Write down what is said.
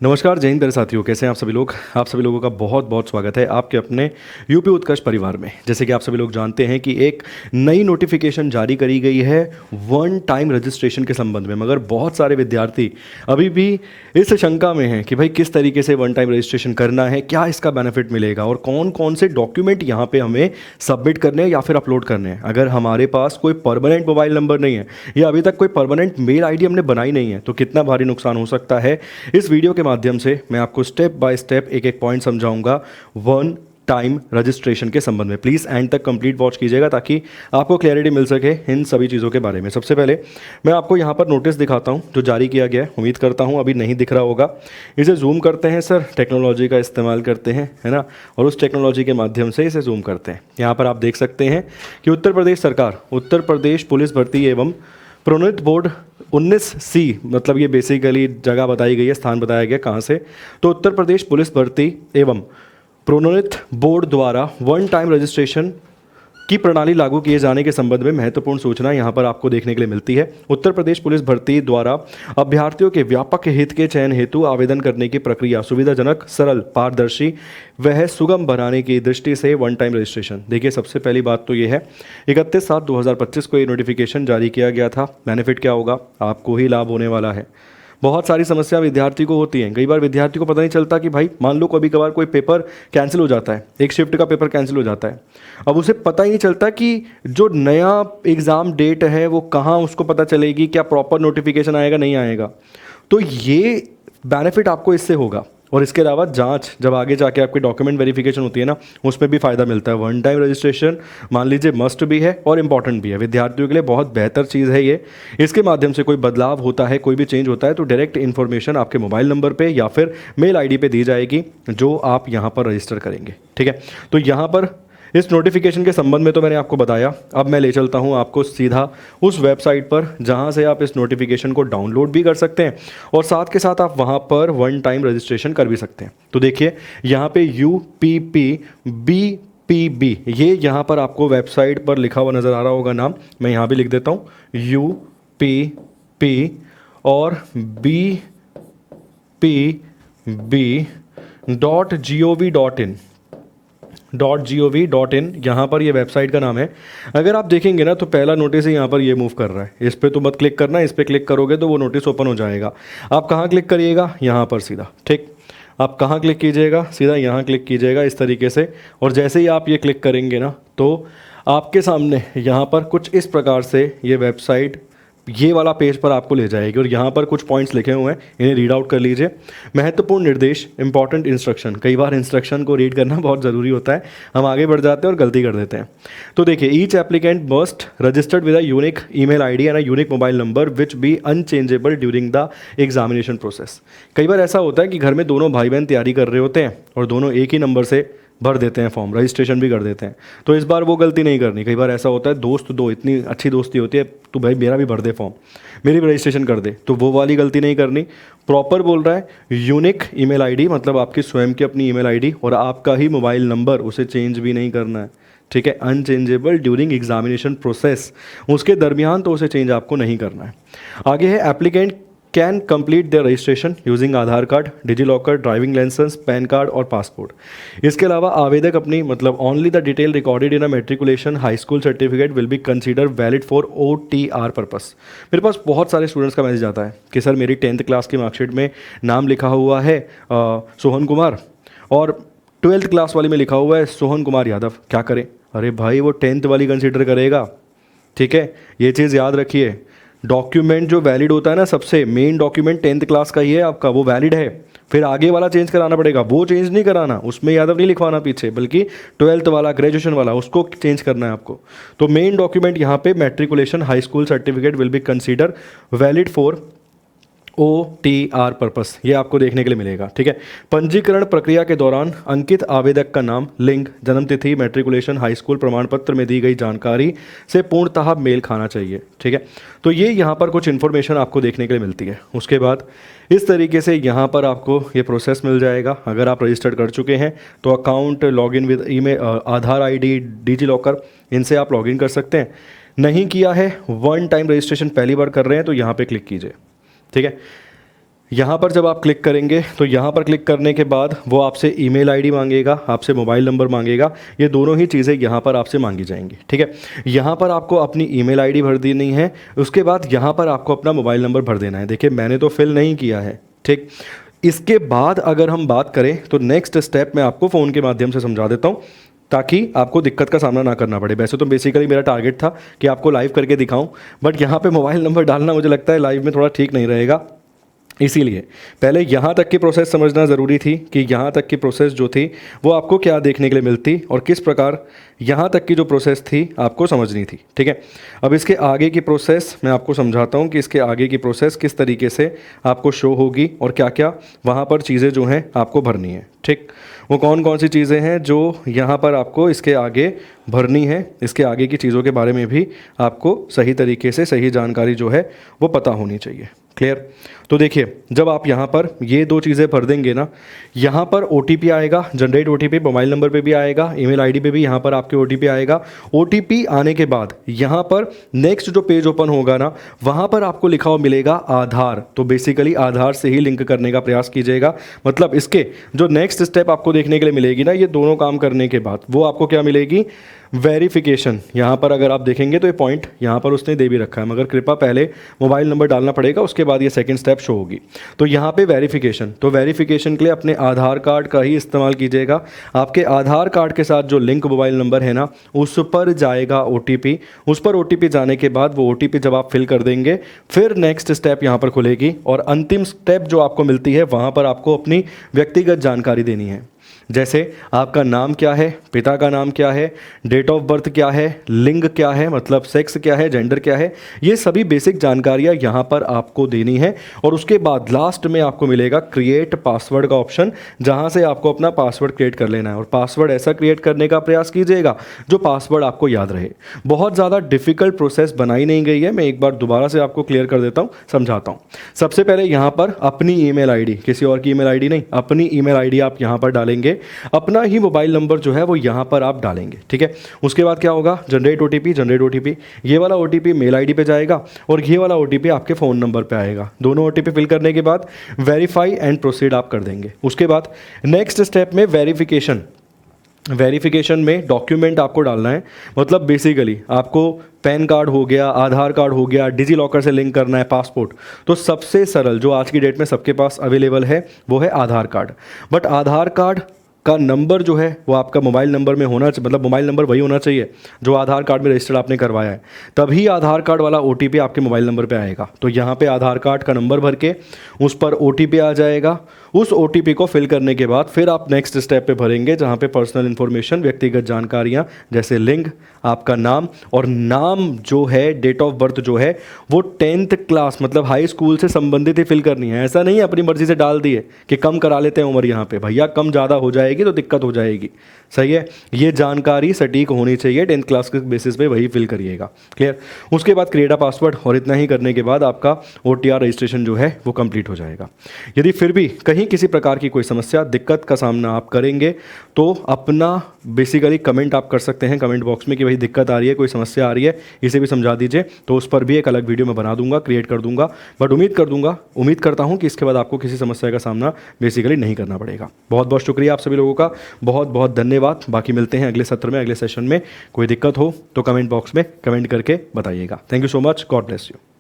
नमस्कार जय हिंद प्यारे साथियों, कैसे हैं आप सभी लोग। आप सभी लोगों का बहुत बहुत स्वागत है आपके अपने यूपी उत्कर्ष परिवार में। जैसे कि आप सभी लोग जानते हैं कि एक नई नोटिफिकेशन जारी करी गई है वन टाइम रजिस्ट्रेशन के संबंध में, मगर बहुत सारे विद्यार्थी अभी भी इस शंका में हैं कि भाई किस तरीके से वन टाइम रजिस्ट्रेशन करना है, क्या इसका बेनिफिट मिलेगा और कौन कौन से डॉक्यूमेंट यहाँ पे हमें सबमिट करने हैं या फिर अपलोड करने हैं। अगर हमारे पास कोई परमानेंट मोबाइल नंबर नहीं है या अभी तक कोई परमानेंट मेल आईडी हमने बनाई नहीं है तो कितना भारी नुकसान हो सकता है। इस वीडियो के माध्यम से मैं आपको स्टेप बाय स्टेप एक एक पॉइंट समझाऊंगा वन टाइम रजिस्ट्रेशन के संबंध में। प्लीज़ एंड तक कंप्लीट वॉच कीजिएगा ताकि आपको क्लैरिटी मिल सके इन सभी चीज़ों के बारे में। सबसे पहले मैं आपको यहाँ पर नोटिस दिखाता हूँ जो जारी किया गया है। उम्मीद करता हूँ अभी नहीं दिख रहा होगा। इसे जूम करते हैं सर, टेक्नोलॉजी का इस्तेमाल करते हैं, है ना, और उस टेक्नोलॉजी के माध्यम से इसे जूम करते हैं। यहाँ पर आप देख सकते हैं कि उत्तर प्रदेश सरकार, उत्तर प्रदेश पुलिस भर्ती एवं प्रोन्नत बोर्ड 19C, मतलब ये बेसिकली जगह बताई गई है, स्थान बताया गया कहाँ से, तो उत्तर प्रदेश पुलिस भर्ती एवं प्रोन्नत बोर्ड द्वारा वन टाइम रजिस्ट्रेशन की प्रणाली लागू किए जाने के संबंध में महत्वपूर्ण सूचना यहाँ पर आपको देखने के लिए मिलती है। उत्तर प्रदेश पुलिस भर्ती द्वारा अभ्यर्थियों के व्यापक हित के चयन हेतु आवेदन करने की प्रक्रिया सुविधाजनक, सरल, पारदर्शी वह सुगम बनाने की दृष्टि से वन टाइम रजिस्ट्रेशन। देखिए, सबसे पहली बात तो ये है 31/7/2025 को ये नोटिफिकेशन जारी किया गया था। बेनिफिट क्या होगा, आपको ही लाभ होने वाला है। बहुत सारी समस्या विद्यार्थी को होती हैं। कई बार विद्यार्थी को पता नहीं चलता कि भाई मान लो कभी कभार कोई पेपर कैंसिल हो जाता है, एक शिफ्ट का पेपर कैंसिल हो जाता है, अब उसे पता ही नहीं चलता कि जो नया एग्ज़ाम डेट है वो कहाँ उसको पता चलेगी, क्या प्रॉपर नोटिफिकेशन आएगा नहीं आएगा। तो ये बेनिफिट आपको इससे होगा। और इसके अलावा जांच, जब आगे जाके आपकी डॉक्यूमेंट वेरिफिकेशन होती है ना, उसमें भी फ़ायदा मिलता है। वन टाइम रजिस्ट्रेशन मान लीजिए मस्ट भी है और इम्पॉर्टेंट भी है, विद्यार्थियों के लिए बहुत बेहतर चीज़ है ये। इसके माध्यम से कोई बदलाव होता है, कोई भी चेंज होता है तो डायरेक्ट इन्फॉर्मेशन आपके मोबाइल नंबर पे या फिर मेल आईडी पे दी जाएगी जो आप यहाँ पर रजिस्टर करेंगे। ठीक है, तो यहाँ पर इस नोटिफिकेशन के संबंध में तो मैंने आपको बताया। अब मैं ले चलता हूं आपको सीधा उस वेबसाइट पर जहां से आप इस नोटिफिकेशन को डाउनलोड भी कर सकते हैं और साथ के साथ आप वहां पर वन टाइम रजिस्ट्रेशन कर भी सकते हैं। तो देखिए यहां पे UPPBPB, ये यहां पर आपको वेबसाइट पर लिखा हुआ नज़र आ रहा होगा नाम, मैं यहाँ भी लिख देता हूँ UPP और BPB.gov.in यहाँ पर ये वेबसाइट का नाम है। अगर आप देखेंगे ना तो पहला नोटिस ही यहाँ पर ये मूव कर रहा है। इस पर तो मत क्लिक करना, इस पर क्लिक करोगे तो वो नोटिस ओपन हो जाएगा। आप कहाँ क्लिक करिएगा, यहाँ पर सीधा। ठीक, आप कहाँ क्लिक कीजिएगा, सीधा यहाँ क्लिक कीजिएगा इस तरीके से। और जैसे ही आप ये क्लिक करेंगे ना तो आपके सामने यहाँ पर कुछ इस प्रकार से ये वेबसाइट, ये वाला पेज पर आपको ले जाएगी और यहाँ पर कुछ पॉइंट्स लिखे हुए हैं, इन्हें रीड आउट कर लीजिए। महत्वपूर्ण निर्देश, इंपॉर्टेंट इंस्ट्रक्शन। कई बार इंस्ट्रक्शन को रीड करना बहुत ज़रूरी होता है, हम आगे बढ़ जाते हैं और गलती कर देते हैं। तो देखिए, each applicant must registered with a unique email ID and a unique mobile number which be unchangeable during the examination process. कई बार ऐसा होता है कि घर में दोनों भाई बहन तैयारी कर रहे होते हैं और दोनों एक ही नंबर से भर देते हैं फॉर्म, रजिस्ट्रेशन भी कर देते हैं। तो इस बार वो गलती नहीं करनी। कई बार ऐसा होता है दोस्त दो, इतनी अच्छी दोस्ती होती है, तो भाई मेरा भी भर दे फॉर्म, मेरी भी रजिस्ट्रेशन कर दे, तो वो वाली गलती नहीं करनी। प्रॉपर बोल रहा है यूनिक ईमेल आईडी, मतलब आपकी स्वयं की अपनी ईमेल आईडी और आपका ही मोबाइल नंबर, उसे चेंज भी नहीं करना है। ठीक है, अनचेंजेबल ड्यूरिंग एग्जामिनेशन प्रोसेस, उसके दरमियान तो उसे चेंज आपको नहीं करना है। आगे है applicant can complete their registration using Aadhaar card, DigiLocker, driving licence, PAN card और पासपोर्ट। इसके अलावा आवेदक अपनी, मतलब only the detail recorded in a matriculation high school certificate will be consider valid for OTR purpose. मेरे पास बहुत सारे स्टूडेंट्स का मैसेज आता है कि सर मेरी 10th क्लास की मार्कशीट में नाम लिखा हुआ है सोहन कुमार और 12th क्लास वाली में लिखा हुआ है सोहन कुमार यादव, क्या करें। अरे भाई वो 10th वाली कंसिडर करेगा। ठीक है, ये चीज़ याद रखिए। डॉक्यूमेंट जो वैलिड होता है ना, सबसे मेन डॉक्यूमेंट 10th क्लास का ही है आपका, वो वैलिड है। फिर आगे वाला चेंज कराना पड़ेगा, वो चेंज नहीं कराना, उसमें यादव नहीं लिखवाना पीछे, बल्कि 12th वाला, ग्रेजुएशन वाला, उसको चेंज करना है आपको। तो मेन डॉक्यूमेंट यहाँ पे matriculation high school certificate will be consider valid for OTR purpose, ये आपको देखने के लिए मिलेगा। ठीक है, पंजीकरण प्रक्रिया के दौरान अंकित आवेदक का नाम, लिंग, जन्मतिथि, मैट्रिकुलेशन, हाई स्कूल प्रमाण पत्र में दी गई जानकारी से पूर्णतः मेल खाना चाहिए। ठीक है, तो ये यहाँ पर कुछ इन्फॉर्मेशन आपको देखने के लिए मिलती है। उसके बाद इस तरीके से यहाँ पर आपको ये प्रोसेस मिल जाएगा। अगर आप रजिस्टर्ड कर चुके हैं तो account, login with email, Aadhaar ID, DigiLocker, इनसे आप लॉगिन कर सकते हैं। नहीं किया है, वन टाइम रजिस्ट्रेशन पहली बार कर रहे हैं तो यहाँ पे क्लिक कीजिए। ठीक है, यहाँ पर जब आप क्लिक करेंगे तो यहाँ पर क्लिक करने के बाद वो आपसे ईमेल आईडी मांगेगा, आपसे मोबाइल नंबर मांगेगा, ये दोनों ही चीज़ें यहाँ पर आपसे मांगी जाएंगी। ठीक है, यहाँ पर आपको अपनी ईमेल आईडी भर देनी है, उसके बाद यहाँ पर आपको अपना मोबाइल नंबर भर देना है। देखिए मैंने तो फिल नहीं किया है। ठीक, इसके बाद अगर हम बात करें तो नेक्स्ट स्टेप मैं आपको फ़ोन के माध्यम से समझा देता हूँ ताकि आपको दिक्कत का सामना ना करना पड़े। वैसे तो बेसिकली मेरा टारगेट था कि आपको लाइव करके दिखाऊं, बट यहाँ पे मोबाइल नंबर डालना मुझे लगता है लाइव में थोड़ा ठीक नहीं रहेगा, इसीलिए पहले यहाँ तक की प्रोसेस समझना ज़रूरी थी कि यहाँ तक की प्रोसेस जो थी वो आपको क्या देखने के लिए मिलती और किस प्रकार यहाँ तक की जो प्रोसेस थी आपको समझनी थी। ठीक है, अब इसके आगे की प्रोसेस मैं आपको समझाता हूँ कि इसके आगे की प्रोसेस किस तरीके से आपको शो होगी और क्या क्या वहाँ पर चीज़ें जो हैं आपको भरनी है। ठीक, वो कौन कौन सी चीज़ें हैं जो यहाँ पर आपको इसके आगे भरनी है, इसके आगे की चीज़ों के बारे में भी आपको सही तरीके से सही जानकारी जो है वो पता होनी चाहिए। क्लियर? तो देखिए जब आप यहाँ पर ये दो चीज़ें भर देंगे ना, यहाँ पर OTP आएगा, जनरेट OTP मोबाइल नंबर पे भी आएगा, ईमेल आईडी पे भी यहाँ पर आपके OTP आएगा। OTP आने के बाद यहाँ पर नेक्स्ट जो पेज ओपन होगा ना, वहाँ पर आपको लिखा हुआ मिलेगा आधार। तो बेसिकली आधार से ही लिंक करने का प्रयास कीजिएगा। मतलब इसके जो नेक्स्ट स्टेप आपको देखने के लिए मिलेगी ना, ये दोनों काम करने के बाद वो आपको क्या मिलेगी, वेरिफिकेशन। यहाँ पर अगर आप देखेंगे तो ये पॉइंट यहाँ पर उसने दे भी रखा है, मगर कृपया पहले मोबाइल नंबर डालना पड़ेगा, उसके बाद ये सेकंड स्टेप शो होगी। तो यहाँ पे वेरिफिकेशन, तो वेरिफिकेशन के लिए अपने आधार कार्ड का ही इस्तेमाल कीजिएगा। आपके आधार कार्ड के साथ जो लिंक मोबाइल नंबर है ना, उस पर जाएगा OTP। उस पर OTP जाने के बाद वो OTP जब आप फिल कर देंगे, फिर नेक्स्ट स्टेप यहाँ पर खुलेगी और अंतिम स्टेप जो आपको मिलती है वहाँ पर आपको अपनी व्यक्तिगत जानकारी देनी है। जैसे आपका नाम क्या है, पिता का नाम क्या है, डेट ऑफ बर्थ क्या है, लिंग क्या है, मतलब सेक्स क्या है, जेंडर क्या है, ये सभी बेसिक जानकारियाँ यहाँ पर आपको देनी है। और उसके बाद लास्ट में आपको मिलेगा क्रिएट पासवर्ड का ऑप्शन, जहाँ से आपको अपना पासवर्ड क्रिएट कर लेना है। और पासवर्ड ऐसा क्रिएट करने का प्रयास कीजिएगा जो पासवर्ड आपको याद रहे। बहुत ज़्यादा डिफिकल्ट प्रोसेस बनाई नहीं गई है, मैं एक बार दोबारा से आपको क्लियर कर देता हूँ, समझाता हूँ। सबसे पहले यहाँ पर अपनी ईमेल आईडी, किसी और की ईमेल आईडी नहीं, अपनी ईमेल आईडी आप यहाँ पर डालेंगे, अपना ही मोबाइल नंबर जो है वो यहाँ पर आप डालेंगे। ठीक है, उसके बाद क्या होगा, जनरेट OTP, ये वाला OTP मेल आईडी पे जाएगा और ये वाला OTP आपके फ़ोन नंबर पे आएगा। दोनों OTP फिल करने के बाद वेरीफाई एंड प्रोसीड आप कर देंगे। उसके बाद नेक्स्ट स्टेप में वेरिफिकेशन में डॉक्यूमेंट आपको डालना है। मतलब बेसिकली आपको पैन कार्ड हो गया, आधार कार्ड हो गया, डिजी लॉकर से लिंक करना है, पासपोर्ट। तो सबसे सरल जो आज की डेट में सबके पास अवेलेबल है वो है आधार कार्ड। बट आधार कार्ड का नंबर जो है वो आपका मोबाइल नंबर में होना चाहिए, मतलब मोबाइल नंबर वही होना चाहिए जो आधार कार्ड में रजिस्टर्ड आपने करवाया है, तभी आधार कार्ड वाला OTP आपके मोबाइल नंबर पे आएगा। तो यहाँ पे आधार कार्ड का नंबर भर के उस पर OTP आ जाएगा। उस OTP को फिल करने के बाद फिर आप नेक्स्ट स्टेप पे भरेंगे, जहाँ पे पर्सनल इन्फॉर्मेशन, व्यक्तिगत जानकारियाँ जैसे लिंग, आपका नाम, और नाम जो है, डेट ऑफ बर्थ जो है वो 10th क्लास मतलब हाई स्कूल से संबंधित ही फिल करनी है। ऐसा नहीं है अपनी मर्जी से डाल दिए कि कम करा लेते हैं उम्र, यहाँ पे भैया कम ज़्यादा हो जाएगी तो दिक्कत हो जाएगी। सही है, ये जानकारी सटीक होनी चाहिए, 10th क्लास के बेसिस पे वही फिल करिएगा। क्लियर? उसके बाद क्रिएट अ पासवर्ड, और इतना ही करने के बाद आपका OTR रजिस्ट्रेशन जो है वो कंप्लीट हो जाएगा। यदि फिर भी कहीं किसी प्रकार की कोई समस्या, दिक्कत का सामना आप करेंगे तो अपना बेसिकली कमेंट आप कर सकते हैं कमेंट बॉक्स में कि भाई दिक्कत आ रही है, कोई समस्या आ रही है, इसे भी समझा दीजिए। तो उस पर भी एक अलग वीडियो मैं बना दूंगा, क्रिएट कर दूंगा। बट उम्मीद करता हूँ कि इसके बाद आपको किसी समस्या का सामना बेसिकली नहीं करना पड़ेगा। बहुत बहुत शुक्रिया आप सभी लोगों का, बहुत बहुत धन्यवाद। बाकी मिलते हैं अगले सत्र में, अगले सेशन में। कोई दिक्कत हो तो कमेंट बॉक्स में कमेंट करके बताइएगा। Thank you so much, God bless you.